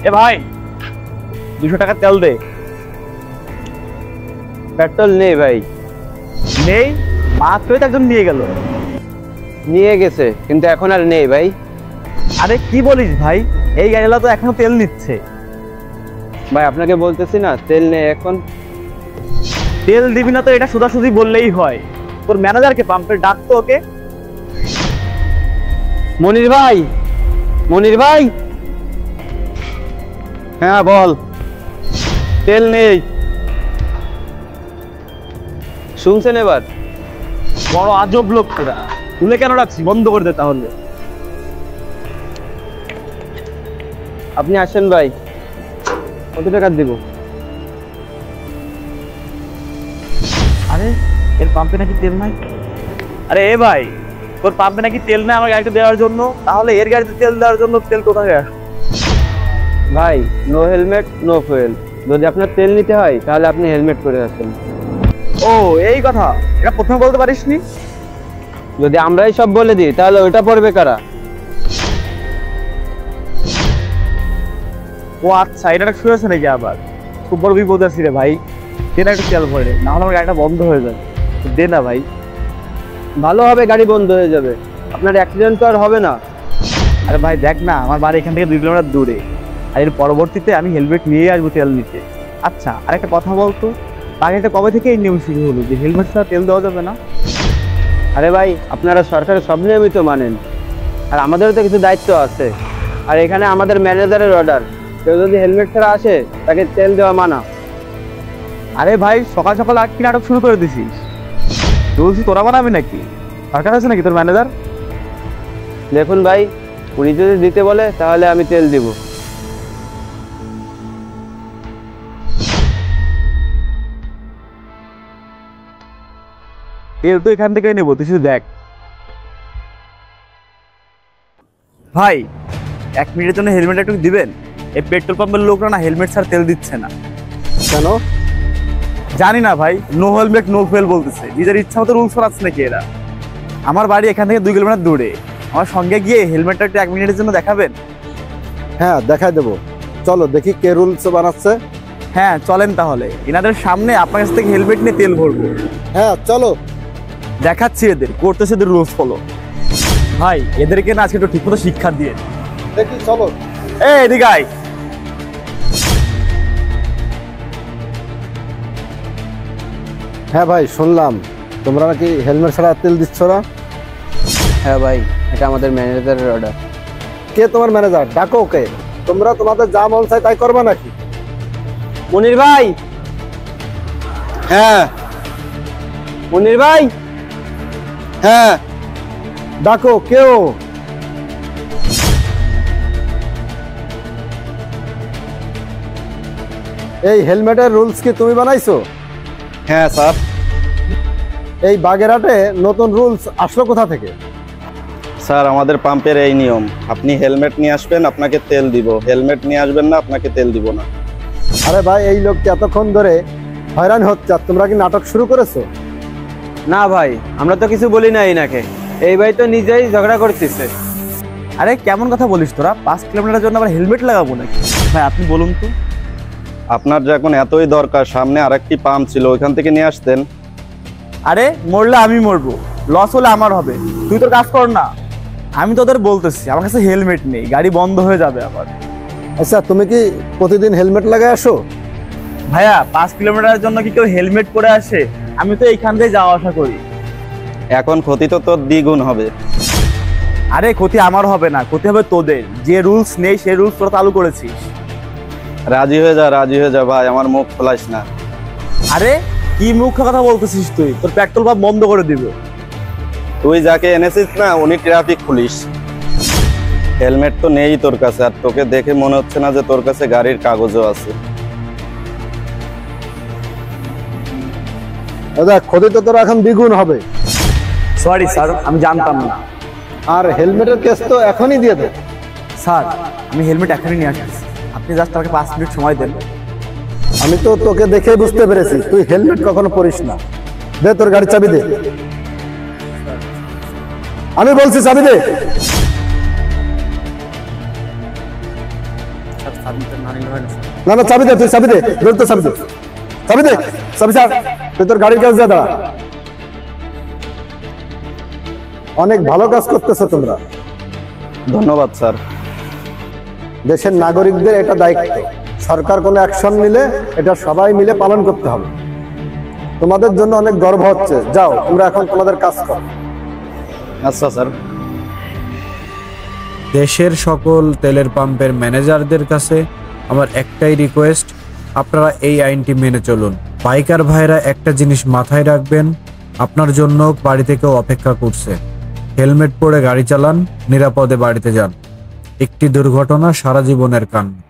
এ ভাই 200 টাকা তেল দে। পেট্রোল নেই ভাই। নেই? মাত্রই তো একজন নিয়ে গেল। নিয়ে গেছে কিন্তু এখন আর নেই ভাই। আরে কি বলিস ভাই, এই গাড়িওয়ালা তো এখনো তেল নিচ্ছে। ভাই আপনাকে বলতেছি না তেল নেই এখন। তেল দিবি না তো এটা সোজাসুজি বললেই হয়। তোর ম্যানেজারকে পাম্পের ডাক তো ওকে। মনির ভাই, মনির ভাই। হ্যাঁ বল। তেল নেই। শুনছেন এবার? বড় আজব লোক তোরা, তুলে কেন রাখছি? বন্ধ করে দে তাহলে। আপনি আসেন ভাই, কত টাকা দিব? আরে এর পাম্পে নাকি তেল নাই। আরে এ ভাই, তোর পাম্পে নাকি তেল নাই আমার গাড়িতে দেওয়ার জন্য? তাহলে এর গাড়িতে তেল দেওয়ার জন্য তেল কোথায় আসে? ভাই নো হেলমেট নো ফুয়েল। যদি আপনার তেল নিতে হয় তাহলে আপনি হেলমেট পরে আসেন। ও এই কথা, এটা প্রথমে বলতে পারিসনি। যদি আমরাই সব বলে দিই তাহলে ওইটা পড়বে কারা? ও আচ্ছা, এটা শুরু হয়েছে নাকি আবার? খুব বড় বিপদ আছে রে ভাই। দে না একটু তেল ভরে, না হলে আমার গাড়িটা বন্ধ হয়ে যাবে। দে না ভাই। ভালো হবে, গাড়ি বন্ধ হয়ে যাবে, আপনার অ্যাক্সিডেন্ট তো আর হবে না। আরে ভাই দেখ না, আমার বাড়ি এখান থেকে 2 কিলোমিটার দূরে, আর এর পরবর্তীতে আমি হেলমেট নিয়ে আসবো তেল নিতে। আচ্ছা আরেকটা কথা বলতো, বাকিটা কবে থেকে এই নিয়ম শুরু হলো যে হেলমেট ছাড়া তেল দেওয়া যাবে না? আরে ভাই আপনারা সরকারের সব নিয়মই তো মানেন, আর আমাদেরও তো কিছু দায়িত্ব আছে। আর এখানে আমাদের ম্যানেজারের অর্ডার, কেউ যদি হেলমেট ছাড়া আসে তাকে তেল দেওয়া মানা। আরে ভাই সকাল সকাল আর কি নাটক শুরু করে দিছিস? বলছি তোরা বানাবি নাকি? সরকার আছে নাকি তোর ম্যানেজার? দেখুন ভাই, উনি যদি দিতে বলে তাহলে আমি তেল দিব। তেল তো এখান থেকে নেবো, তুই শুধু দেখ। ভাই 1 মিনিটের জন্য হেলমেট একটু দিবেন? এই পেট্রোল পাম্পের লোকরা না হেলমেট ছাড়া তেল দিচ্ছে না। কেন? জানি না ভাই, নো হেলমেট নো ফুয়েল বলতেছে। নিজের ইচ্ছা মতো রুলস বানাচ্ছে নাকি এরা? আমার বাড়ি এখান থেকে 2 কিলোমিটার দূরে, আমার সঙ্গে গিয়ে হেলমেটটা একটু 1 মিনিটের জন্য দেখাবেন? হ্যাঁ দেখাই দেবো, চলো দেখি কে রুলস বানাচ্ছে। হ্যাঁ চলেন তাহলে, এনাদের সামনে আপনার কাছ থেকে হেলমেট নিয়ে তেল ভরবো। হ্যাঁ চলো। দেখাচ্ছি এদের, করতেছে এদের রুলস ফলো। ভাই এদেরকে না আজকে একটু ঠিকমতো শিক্ষা দিয়ে দেখি চলো। এই এদিকে আয়। হ্যাঁ ভাই শুনলাম তোমরা নাকি হেলমেট ছাড়া তেল দিচ্ছ না। হ্যাঁ ভাই, এটা আমাদের ম্যানেজারের অর্ডার। কে তোমার ম্যানেজার? ডাকো ওকে। তোমরা তোমাদের যা মন চায় তাই করবা নাকি? মনির ভাই। হ্যাঁ মনির ভাই। হ্যাঁ ডাকো, কেউ? এই হেলমেটের রুলস কি তুমি বানাইছো? হ্যাঁ স্যার। এই বাগেরহাটে নতুন রুলস আসলো কোথা থেকে? স্যার আমাদের পাম্পের এই নিয়ম, আপনি হেলমেট নিয়ে আসবেন আপনাকে তেল দিব, হেলমেট নিয়ে আসবেন না আপনাকে তেল দিব না। আরে ভাই এই লোকটি এতক্ষণ ধরে হয়রান হচ্ছে, আর তোমরা কি নাটক শুরু করেছো? না ভাই, আমরা তো কিছু বলি না এনাকে, এই ভাই তো নিজেই ঝগড়া করতেছে। আরে কেমন কথা বলিস তোরা? 5 কিলোমিটারের জন্য আবার হেলমেট লাগাবো নাকি? ভাই আপনি বলুন তো। আপনার যখন এতই দরকার, সামনে আরেকটি পাম্প ছিল, ওইখান থেকে নিয়ে আসতেন। আরে মরলে আমি মরবো, লস হলে আমার হবে, তুই তোর কাজ কর না। আমি তোদের বলতেছি আমার কাছে হেলমেট নেই, গাড়ি বন্ধ হয়ে যাবে আবার। আচ্ছা তুমি কি প্রতিদিন হেলমেট লাগাই আসো? ভাইয়া 5 কিলোমিটারের জন্য কি কেউ হেলমেট পরে আসে? আমি তো এইখান দিয়ে যাওয়া আসা করি। এখন ক্ষতি তো তোর দ্বিগুণ হবে। আরে ক্ষতি আমার হবে না, ক্ষতি হবে তোদের। যে রুলস নেই সেই রুলস তোরা চালু করেছিস। রাজি হয়ে যা, রাজি হয়ে যা ভাই, আমার মুখ খোলাইস না। আরে কি মুখ্য কথা বলতেছিস তুই? তোর পেট্রোল পাম্প বন্ধ করে দিব। তুই যাকে এনেছিস না উনি ট্রাফিক পুলিশ। হেলমেট তো নেই তোর কাছে, আর তোকে দেখে মনে হচ্ছে না যে তোর কাছে গাড়ির কাগজও আছে। দাদা ক্ষতি তো তোর এখন দ্বিগুণ হবে। সরি স্যার, আমি জানতাম না। আর হেলমেটের কেস তো এখনই দিয়ে দে। স্যার আমি হেলমেট এখনই নিয়ে আসছি, আপনি জাস্ট আমাকে 5 মিনিট সময় দেন। আমি তো তোকে দেখে বুঝতে পেরেছি তুই হেলমেট কখনো পরিস না। দে তোর গাড়ির চাবি দে। আমি বলছি চাবি দে। না না, চাবি দে, তুই চাবি দে, জলদি চাবি দে, চাবি দে, চাবি ছাড়, তুই তোর গাড়ির কাছে যা, দাঁড়া। অনেক ভালো কাজ করতেছো তোমরা। ধন্যবাদ স্যার। দেশের নাগরিকদের এটা দায়িত্ব, সরকার কোনো অ্যাকশন নিলে এটা সবাই মিলে পালন করতে হবে। তোমাদের জন্য অনেক গর্ব হচ্ছে, যাও তোমরা এখন তোমাদের কাজ করো। আচ্ছা স্যার। দেশের সকল তেলের পাম্পের ম্যানেজারদের কাছে আমার একটাই রিকোয়েস্ট, আপনারা এই আইনটি মেনে চলুন। বাইকার ভাইরা একটা জিনিস মাথায় রাখবেন, আপনার জন্য বাড়ি থেকেও অপেক্ষা করছে। হেলমেট পরে গাড়ি চালান, নিরাপদে বাড়িতে যান। একটি দুর্ঘটনা সারা জীবনের কান্না।